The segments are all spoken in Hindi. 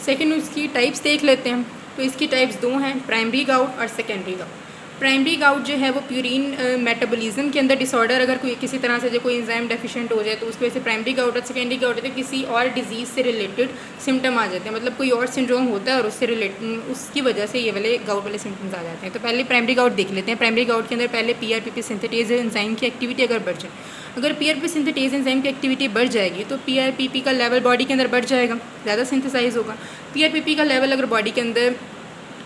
सेकेंड उसकी टाइप्स देख लेते हैं। तो इसकी टाइप्स दो हैं, प्राइमरी गाउट और सेकेंडरी गाउट। प्राइमरी गाउट जो है वो प्यूरिन मेटाबॉलिज्म के अंदर डिसऑर्डर, अगर कोई किसी तरह से जो कोई एंजाइम डेफिशिएंट हो जाए तो उसकी वजह से प्राइमरी गाउट। और सेकेंडरी गाउट है तो किसी और डिजीज़ से रिलेटेड सिम्टम आ जाते हैं, मतलब कोई और सिंड्रोम होता है और उससे रिलेटेड उसकी वजह से ये वाले गाउट वाले सिम्टम्स आ जाते हैं। तो पहले प्राइमरी गाउट देख लेते हैं। प्राइमरी गाउट के अंदर पहले PRPP सिंथेटेज एंजाइम की एक्टिविटी अगर बढ़ जाए, अगर PRPP सिंथेटेज एंजाइम की एक्टिविटी बढ़ जाएगी तो PRPP का लेवल बॉडी के अंदर बढ़ जाएगा, ज़्यादा सिंथेसाइज होगा। PRPP का लेवल अगर बॉडी के अंदर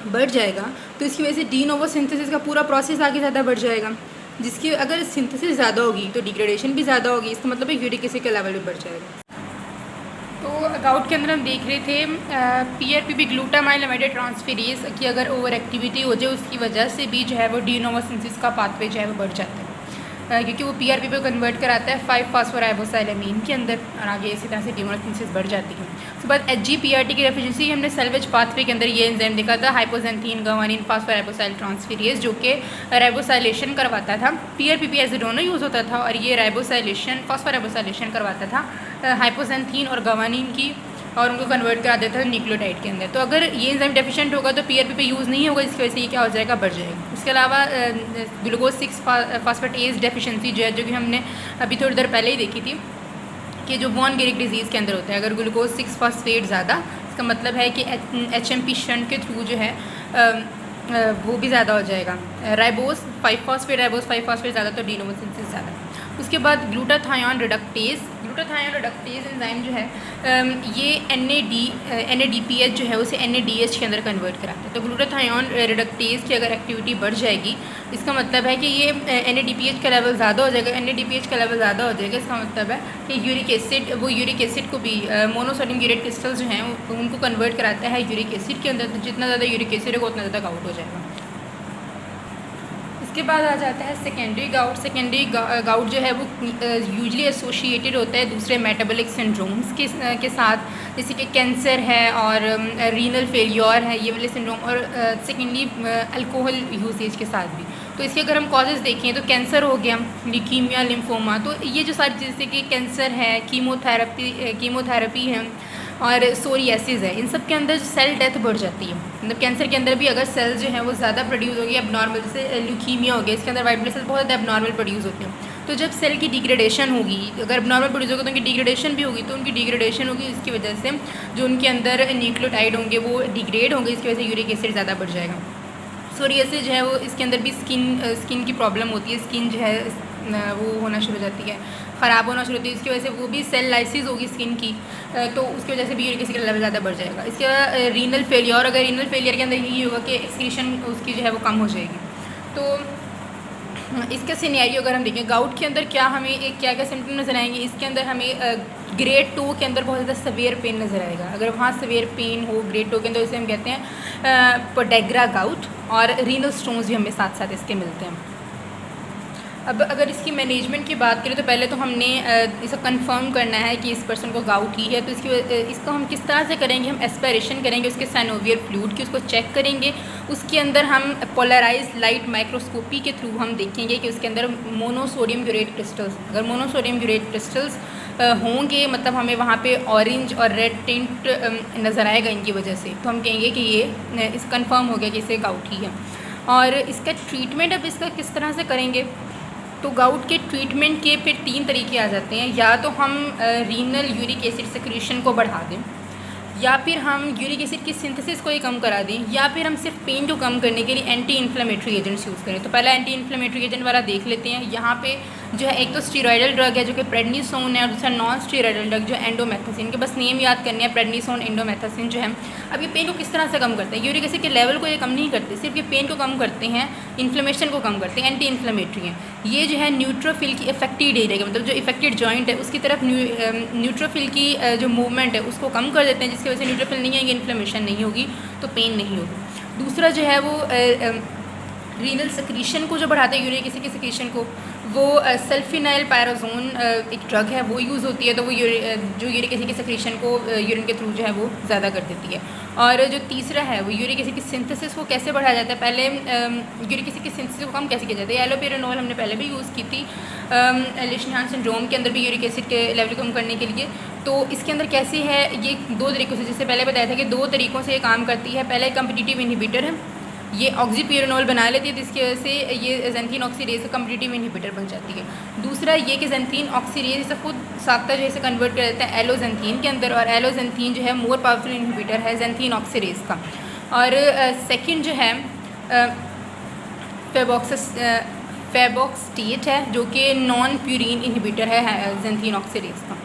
बढ़ जाएगा तो इसकी वजह से डी नोवो सिंथेसिस का पूरा प्रोसेस आगे ज़्यादा बढ़ जाएगा, जिसकी अगर सिंथेसिस ज़्यादा होगी तो डिग्रेडेशन भी ज़्यादा होगी। इसका मतलब है यूरिक एसिड का लेवल भी बढ़ जाएगा। तो गाउट के अंदर हम देख रहे थे PRPP ग्लूटामाइल अमाइड ट्रांसफेरेज की अगर ओवर एक्टिविटी हो जाए उसकी वजह से भी जो है वो डी नोवो सिंथेसिस का पाथवे जो है वो बढ़ जाता है, क्योंकि वो PRPP को कन्वर्ट कराता है 5-फॉस्फोराइबोसाइलेमीन के अंदर और आगे इसी तरह से डी नोवो सिंथेसिस बढ़ जाती है। उसके बाद HGPRT की डेफिशिएंसी हमने सेल्वेज पाथवे के अंदर ये एंजाइम देखा था, हाइपोजेंथीन गवानिन फास्फोराइबोसाइल ट्रांसफेरेज, जो कि राइबोसाइलेशन करवाता था। PRPP एजिडोनो यूज़ होता था और ये राइबोसाइलेशन फास्फोराइबोसाइलेशन करवाता था हाइपोजेंथीन और गवानिन की, और उनको कन्वर्ट करा देता है न्यूक्लियोटाइड के अंदर। तो अगर ये एंजाइम डेफिशिएंट होगा तो PRPP यूज़ नहीं होगा, जिसकी वजह से ये क्या हो जाएगा, बढ़ जाएगा। इसके अलावा ग्लूकोज 6 फास्फेटेज डेफिशिएंसी जो है, जो कि हमने अभी थोड़ी देर पहले ही देखी थी कि जो वॉन गेरिक डिजीज़ के अंदर होता है, अगर ग्लूकोज 6 फास्फेट ज़्यादा, इसका मतलब है कि HMP शंट के थ्रू जो है वो भी ज़्यादा हो जाएगा। राइबोस 5 फास्फेट ज़्यादा तो डी नोवो सिंथेसिस ज़्यादा। उसके बाद ग्लूटाथायोन रिडक्टेज एंजाइम जो है ये NADPH जो है उसे NADH के अंदर कन्वर्ट कराता है। तो ग्लूटाथायोन रिडक्टेज की अगर एक्टिविटी बढ़ जाएगी, इसका मतलब है कि ये NADPH का लेवल ज़्यादा हो जाएगा। NADPH का लेवल ज़्यादा हो जाएगा, इसका मतलब है कि यूरिक एसिड को भी मोनोसोडियम यूरेट क्रिस्टल्स जो हैं उनको कन्वर्ट कराता है यूरिक एसिड के अंदर। तो जितना ज़्यादा यूरिक एसिड होगा उतना ज़्यादा गाउट हो जाएगा। इसके बाद आ जाता है सेकेंडरी गाउट। सेकेंडरी गाउट जो है वो यूजली एसोशिएटेड होता है दूसरे मेटाबॉलिक सिंड्रोम्स के साथ, जैसे कि कैंसर है और रीनल फेलियर है, ये वाले सिंड्रोम, और सेकेंडली अल्कोहल यूसेज के साथ भी। तो इसके अगर हम कॉजेज़ देखें तो कैंसर हो गया, ल्यूकीमिया, लिम्फोमा, तो ये जो सारी जैसे कि कैंसर है, कीमोथेरेपी है और सोरियासिस है, इन सब के अंदर सेल डेथ बढ़ जाती है। मतलब कैंसर के अंदर भी अगर सेल्स जो हैं वो ज़्यादा प्रोड्यूस होगी एबनॉर्मल, जैसे ल्यूकीमिया हो गया, इसके अंदर वाइट ब्लड सेल्स बहुत ज़्यादा एबनॉर्मल प्रोड्यूस होते हैं। तो जब सेल की डिग्रेडेशन होगी, अगर एबनॉर्मल प्रोड्यूस होगा तो उनकी डिग्रेडेशन भी होगी, तो उनकी डिग्रेडेशन होगी, इसकी वजह से जो उनके अंदर न्यूक्लियोटाइड होंगे वो डिग्रेड होंगे, इसकी वजह से यूरिक एसिड ज़्यादा बढ़ जाएगा। सोरियासिस जो है वो इसके अंदर भी स्किन की प्रॉब्लम होती है, स्किन जो है वो होना शुरू हो जाती है, ख़राब होना शुरू होती है, इसकी वजह से वो भी सेल लाइसिस होगी स्किन की, तो उसकी वजह से भी यूरिक एसिड का लेवल ज़्यादा बढ़ जाएगा। इसके बाद रीनल फेलियर, अगर रीनल फेलियर के अंदर यही होगा कि एक्सक्रीशन उसकी जो है वो कम हो जाएगी। तो इसका सिनेरियो अगर हम देखें गाउट के अंदर क्या हमें क्या सिम्टम नज़र आएंगे, इसके अंदर हमें ग्रेड 2 के अंदर बहुत ज़्यादा सवेयर पेन नज़र आएगा। अगर वहाँ सवेयर पेन हो ग्रेड 2 के अंदर, इसे हम कहते हैं पोडेग्रा गाउट, और रीनल स्टोन्स भी हमें साथ साथ इसके मिलते हैं। अब अगर इसकी मैनेजमेंट की बात करें तो पहले तो हमने इसे कंफर्म करना है कि इस पर्सन को गाउट ही है, तो इसको हम किस तरह से करेंगे, हम एस्पिरेशन करेंगे उसके साइनोवियल फ्लूइड की, उसको चेक करेंगे। उसके अंदर हम पोलराइज लाइट माइक्रोस्कोपी के थ्रू हम देखेंगे कि उसके अंदर मोनोसोडियम यूरेट क्रिस्टल्स, अगर मोनोसोडियम यूरेट क्रिस्टल्स होंगे, मतलब हमें वहाँ पे ऑरेंज और रेड टिंट नज़र आएगा इनकी वजह से, तो हम कहेंगे कि ये इस कंफर्म हो गया कि इसे गाउट ही है। और इसका ट्रीटमेंट अब इसका किस तरह से करेंगे, तो गाउट के ट्रीटमेंट के फिर 3 तरीके आ जाते हैं। या तो हम रीनल यूरिक एसिड सिक्रीशन को बढ़ा दें, या फिर हम यूरिक एसिड की सिंथेसिस को ही कम करा दें, या फिर हम सिर्फ पेन को कम करने के लिए एंटी इन्फ्लेमेटरी एजेंट्स यूज़ करें। तो पहला एंटी इन्फ्लेमेटरी एजेंट वाला देख लेते हैं। यहाँ पे जो है एक तो स्टीरॉयडल ड्रग है जो कि प्रेडनिसोन है, और दूसरा नॉन स्टीरॉयडल ड्रग जो एंडोमेथासिन के, बस नेम याद करने हैं, प्रेडनिसोन, एंडोमेथासिन जो है। अब ये पेन को किस तरह से कम करते हैं, यूरिक एसिड के लेवल को ये कम नहीं करते, सिर्फ ये पेन को कम करते हैं, इन्फ्लेमेशन को कम करते हैं, एंटी इन्फ्लेमेटरी हैं। ये जो है न्यूट्रोफिल की इफेक्टेड एरिया, मतलब जो इफेक्टेड जॉइंट है उसकी तरफ न्यूट्रोफिल की जो मूवमेंट है उसको कम कर देते हैं, जिसकी वजह से न्यूट्रोफिल नहीं आएंगे, इन्फ्लेमेशन नहीं होगी, तो पेन नहीं होगी। दूसरा जो है वो रीनल सक्रीशन को जो बढ़ाते हैं, यूरिक एसिड के सक्रीशन को, वो सल्फिनाइल पैराजोन एक ड्रग है, वो यूज़ होती है, तो वो जो यूरिक एसिड की सेक्रेशन को यूरिन के थ्रू जो है वो ज़्यादा कर देती है। और जो तीसरा है वो यूरिक एसिड की सिंथेसिस को कैसे बढ़ाया जाता है। पहले यूरिक एसिड की सिंथेसिस को कम कैसे किया जाता है। एलोपेरानोल हमने पहले भी यूज़ की थी एलिशनहान सिंड्रोम के अंदर भी यूरिक एसिड के लेवल कम करने के लिए। तो इसके अंदर कैसे है, ये 2 तरीक़ों से, जैसे पहले बताया था कि 2 तरीक़ों से ये काम करती है। पहले कम्पिटिटिव इनहिबिटर है, ये ऑक्सीप्यूरिनोल बना लेती है, जिसकी वजह से ये ज़ैंथीन ऑक्सीडेज का कम्पिटिटिव इनहिबिटर बन जाती है। दूसरा ये कि ज़ैंथीन ऑक्सीडेज से खुद साख्ता जो है कन्वर्ट कर देता है एलोज़ैंथीन के अंदर, और एलोज़ैंथीन जो है मोर पावरफुल इनहिबिटर है ज़ैंथीन ऑक्सीडेज का। और सेकंड जो है फेबॉक्सटेट है, जो कि नॉन प्यूरिन इनहिबिटर है ज़ैंथीन ऑक्सीडेज का।